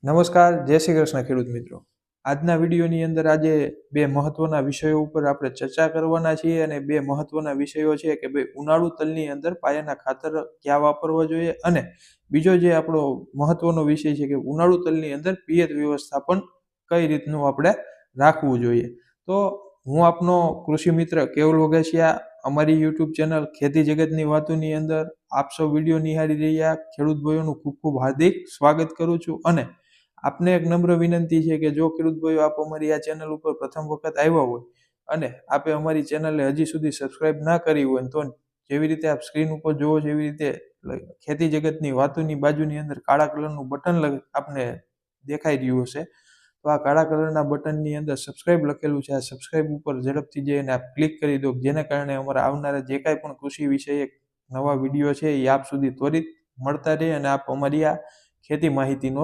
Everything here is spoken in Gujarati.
નમસ્કાર, જય શ્રી કૃષ્ણ ખેડૂત મિત્રો. આજના વિડીયોની અંદર આજે બે મહત્વના વિષયો ઉપર આપણે ચર્ચા કરવાના છીએ અને બે મહત્વના વિષયો છે કે ભાઈ ઉનાળુ તલની અંદર પાયાના ખાતર ક્યાં વાપરવા જોઈએ અને બીજો જે આપણો મહત્વનો વિષય છે કે ઉનાળુ તલની અંદર પિયત વ્યવસ્થાપન કઈ રીતનું આપણે રાખવું જોઈએ. તો હું આપનો કૃષિ મિત્ર કેવલ વઘાસિયા અમારી યુટ્યુબ ચેનલ ખેતી જગતની વાતોની અંદર આપ સૌ વિડીયો નિહાળી રહ્યા ખેડૂત ભાઈઓનું ખૂબ ખૂબ હાર્દિક સ્વાગત કરું છું અને આપને એક નમ્ર વિનંતી છે કે જો ખેડૂત ભાઈઓ આપ અમારી આ ચેનલ ઉપર પ્રથમ વખત આવ્યા હોય અને આપે અમારી ચેનલને હજી સુધી સબસ્ક્રાઇબ ના કરી હોય તો જેવી રીતે આપ સ્ક્રીન ઉપર જોવો છો એવી રીતે ખેતી જગતની વાતોની બાજુની અંદર કાળા કલરનું બટન આપને દેખાઈ રહ્યું હશે. તો આ કાળા કલરના બટનની અંદર સબસ્ક્રાઇબ લખેલું છે. આ સબસ્ક્રાઇબ ઉપર ઝડપથી જઈને આપ ક્લિક કરી દો, જેને કારણે અમારા આવનારા જે કાંઈ પણ કૃષિ વિષયક નવા વિડીયો છે એ આપ સુધી ત્વરિત મળતા રહે અને આપ અમારી આ ખેતી માહિતીનો